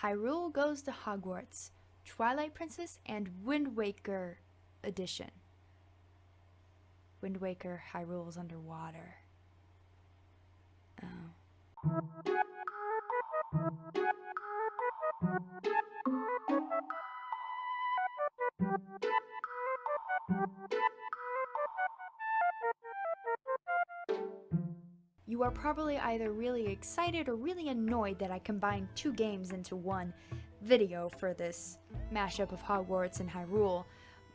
Hyrule Goes to Hogwarts, Twilight Princess, and Wind Waker edition. Wind Waker, Hyrule's underwater. Oh. You are probably either really excited or really annoyed that I combined two games into one video for this mashup of Hogwarts and Hyrule,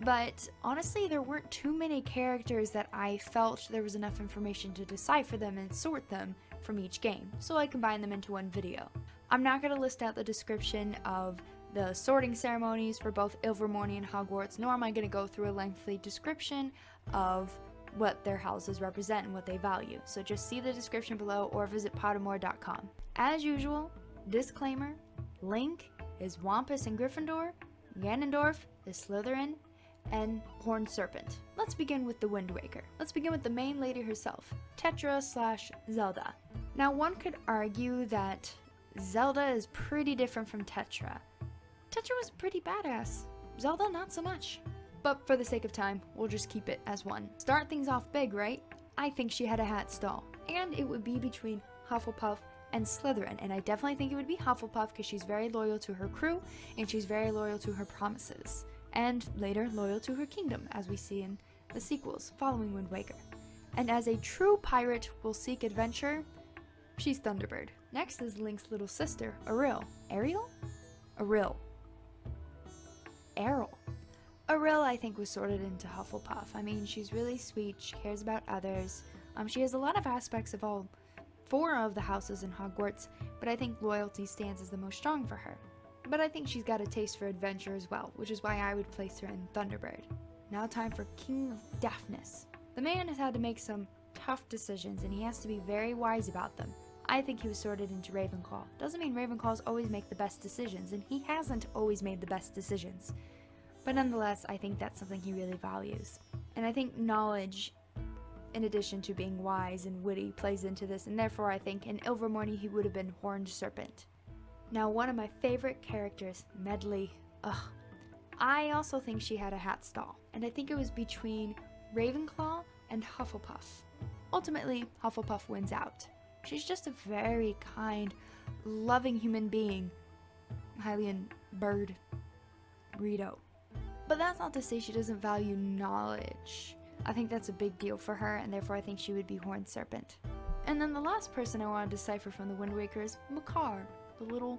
but honestly there weren't too many characters that I felt there was enough information to decipher them and sort them from each game, so I combined them into one video. I'm not going to list out the description of the sorting ceremonies for both Ilvermorny and Hogwarts, nor am I going to go through a lengthy description of what their houses represent and what they value, so just see the description below or visit pottermore.com. As usual, disclaimer, Link is Wampus and Gryffindor, Ganondorf is Slytherin, and Horned Serpent. Let's begin with the Wind Waker. Let's begin with the main lady herself, Tetra/Zelda. Now one could argue that Zelda is pretty different from Tetra. Tetra was pretty badass, Zelda not so much. But for the sake of time, we'll just keep it as one. Start things off big, right? I think she had a hat stall, and it would be between Hufflepuff and Slytherin, and I definitely think it would be Hufflepuff because she's very loyal to her crew, and she's very loyal to her promises, and later loyal to her kingdom, as we see in the sequels following Wind Waker. And as a true pirate will seek adventure, she's Thunderbird. Next is Link's little sister, Ariel. Ariel? Ariel. Ariel, I think, was sorted into Hufflepuff. I mean, she's really sweet, she cares about others. She has a lot of aspects of all four of the houses in Hogwarts, but I think loyalty stands as the most strong for her. But I think she's got a taste for adventure as well, which is why I would place her in Thunderbird. Now time for King of Deafness. The man has had to make some tough decisions, and he has to be very wise about them. I think he was sorted into Ravenclaw. Doesn't mean Ravenclaws always make the best decisions, and he hasn't always made the best decisions. But nonetheless, I think that's something he really values. And I think knowledge, in addition to being wise and witty, plays into this, and therefore I think in Ilvermorny he would have been Horned Serpent. Now one of my favorite characters, Medley. I also think she had a hat stall, and I think it was between Ravenclaw and Hufflepuff. Ultimately, Hufflepuff wins out. She's just a very kind, loving human being. Hylian bird. Rito. But that's not to say she doesn't value knowledge. I think that's a big deal for her, and therefore I think she would be Horned Serpent. And then the last person I want to decipher from the Wind Waker is Macar, the little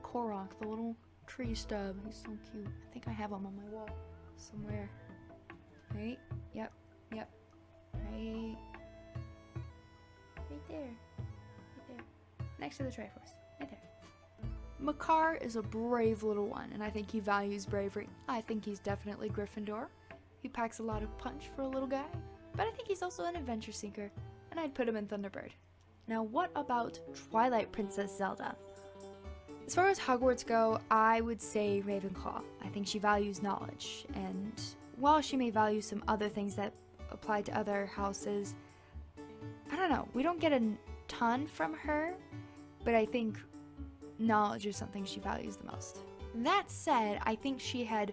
Korok, the little tree stub. He's so cute. I think I have him on my wall somewhere. Right? Yep. Right there. Next to the Triforce. Right there. Macar is a brave little one, and I think he values bravery. I think he's definitely Gryffindor. He packs a lot of punch for a little guy, but I think he's also an adventure seeker, and I'd put him in Thunderbird. Now what about Twilight Princess Zelda? As far as Hogwarts go, I would say Ravenclaw. I think she values knowledge, and while she may value some other things that apply to other houses, I don't know, we don't get a ton from her, but I think knowledge is something she values the most. That said, I think she had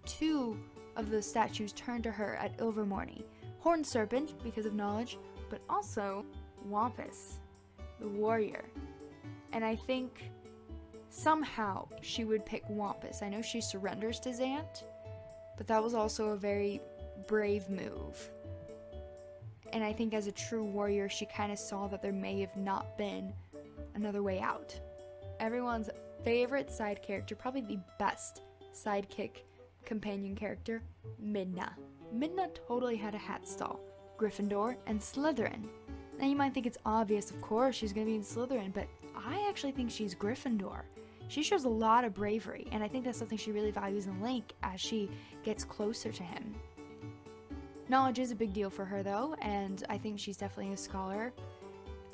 two of the statues turned to her at Ilvermorny. Horned Serpent, because of knowledge, but also Wampus, the warrior. And I think somehow she would pick Wampus. I know she surrenders to Zant, but that was also a very brave move. And I think as a true warrior, she kind of saw that there may have not been another way out. Everyone's favorite side character, probably the best sidekick companion character, Midna. Midna totally had a hat stall. Gryffindor and Slytherin. Now you might think it's obvious, of course, she's going to be in Slytherin, but I actually think she's Gryffindor. She shows a lot of bravery, and I think that's something she really values in Link as she gets closer to him. Knowledge is a big deal for her though, and I think she's definitely a scholar.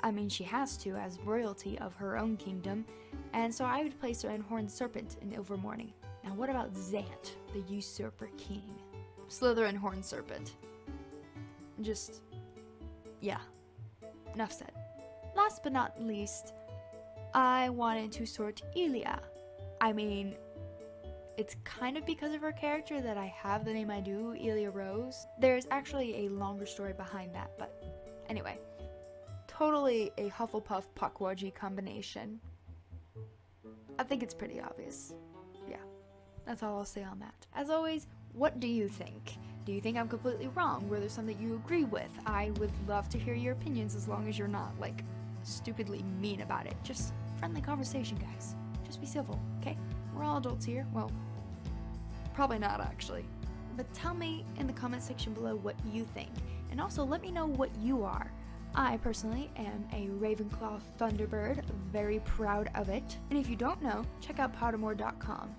I mean, she has to, as royalty of her own kingdom, and so I would place her in Horned Serpent in Ilvermorny. Now what about Zant, the Usurper King? Slytherin Horned Serpent. Just, yeah, enough said. Last but not least, I wanted to sort Elia. I mean, it's kind of because of her character that I have the name I do, Elia Rose. There's actually a longer story behind that, but anyway. Totally a Hufflepuff Puckwudgie combination. I think it's pretty obvious. Yeah, that's all I'll say on that. As always, what do you think? Do you think I'm completely wrong? Were there some that you agree with? I would love to hear your opinions as long as you're not, like, stupidly mean about it. Just friendly conversation, guys. Just be civil, okay? We're all adults here. Well, probably not, actually. But tell me in the comment section below what you think. And also, let me know what you are. I personally am a Ravenclaw Thunderbird, very proud of it. And if you don't know, check out Pottermore.com.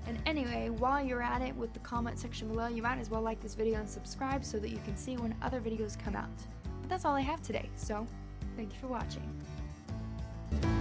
And anyway, while you're at it with the comment section below, you might as well like this video and subscribe so that you can see when other videos come out. But that's all I have today, so thank you for watching.